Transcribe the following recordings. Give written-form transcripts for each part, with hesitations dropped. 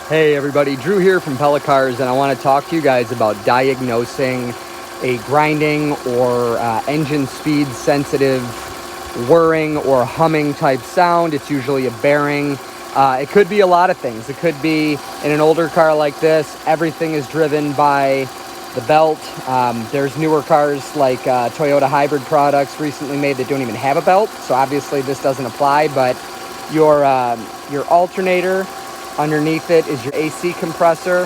Hey everybody, Drew here from Pellet Cars, and I want to talk to you guys about diagnosing a grinding or engine speed sensitive whirring or humming type sound. It's usually a bearing. It could be a lot of things. It could be in an older car like this, everything is driven by the belt. There's newer cars like Toyota hybrid products recently made that don't even have a belt, so obviously this doesn't apply, but your alternator, underneath it is your AC compressor.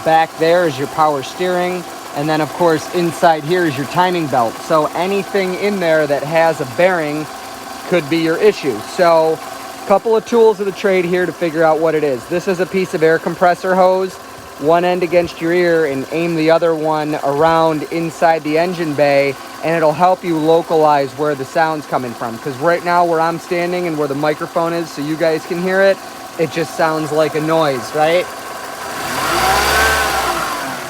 Back there is your power steering. And then, of course, inside here is your timing belt. So anything in there that has a bearing could be your issue. So a couple of tools of the trade here to figure out what it is. This is a piece of air compressor hose. One end against your ear and aim the other one around inside the engine bay, and it'll help you localize where the sound's coming from. Because right now where I'm standing and where the microphone is so you guys can hear it, it just sounds like a noise, right?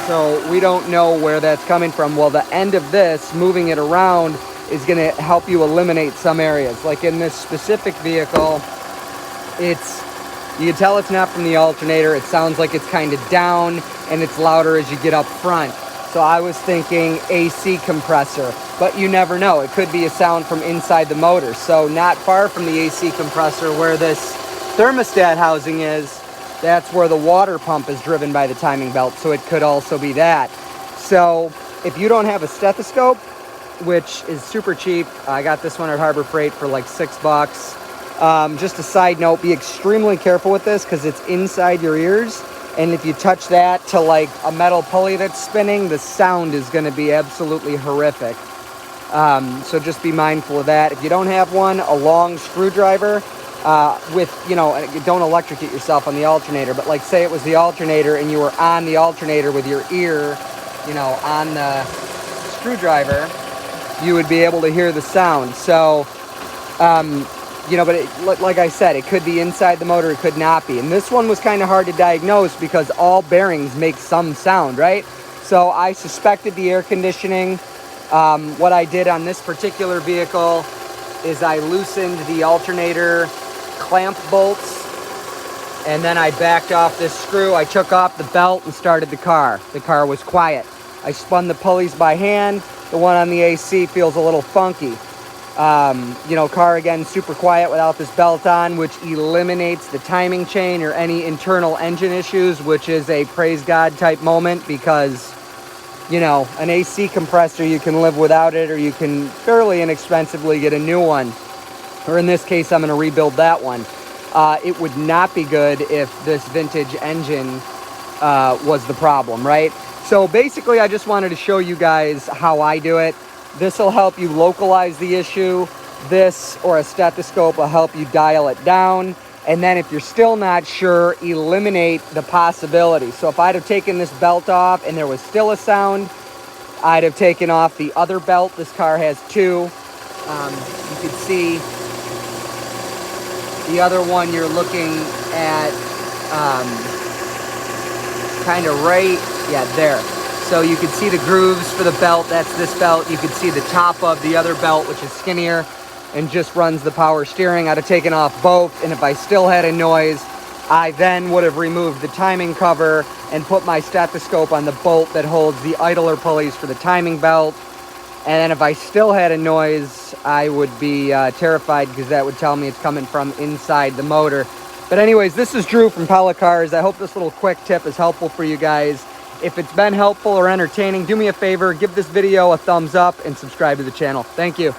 So we don't know where that's coming from. Well, the end of this, moving it around, is gonna help you eliminate some areas. Like in this specific vehicle, you can tell it's not from the alternator. It sounds like it's kind of down and it's louder as you get up front. So I was thinking AC compressor, but you never know. It could be a sound from inside the motor. So not far from the AC compressor where this thermostat housing is, that's where the water pump is driven by the timing belt, so it could also be that. So if you don't have a stethoscope, which is super cheap, I got this one at Harbor Freight for like $6. Just a side note, be extremely careful with this because it's inside your ears, and if you touch that to like a metal pulley that's spinning, the sound is going to be absolutely horrific. So just be mindful of that. If you don't have one, a long screwdriver, don't electrocute yourself on the alternator, but like say it was the alternator and you were on the alternator with your ear, on the screwdriver, you would be able to hear the sound. So, but like I said, it could be inside the motor, it could not be. And this one was kind of hard to diagnose because all bearings make some sound, right? So I suspected the air conditioning. What I did on this particular vehicle is I loosened the alternator clamp bolts, and then I backed off this screw. I took off the belt and started the car. The car was quiet. I spun the pulleys by hand. The one on the AC feels a little funky. Car again super quiet without this belt on, which eliminates the timing chain or any internal engine issues, which is a praise God type moment because an AC compressor, you can live without it, or you can fairly inexpensively get a new one. Or in this case, I'm going to rebuild that one. It would not be good if this vintage engine was the problem, right? So basically, I just wanted to show you guys how I do it. This will help you localize the issue. This or a stethoscope will help you dial it down. And then if you're still not sure, eliminate the possibility. So if I'd have taken this belt off and there was still a sound, I'd have taken off the other belt. This car has two. You can see the other one you're looking at kind of right, there. So you can see the grooves for the belt. That's this belt. You can see the top of the other belt, which is skinnier and just runs the power steering. I'd have taken off both, and if I still had a noise, I then would have removed the timing cover and put my stethoscope on the bolt that holds the idler pulleys for the timing belt. And then if I still had a noise, I would be terrified because that would tell me it's coming from inside the motor. But anyways, this is Drew from Pellet Cars. I hope this little quick tip is helpful for you guys. If it's been helpful or entertaining, do me a favor, give this video a thumbs up and subscribe to the channel. Thank you.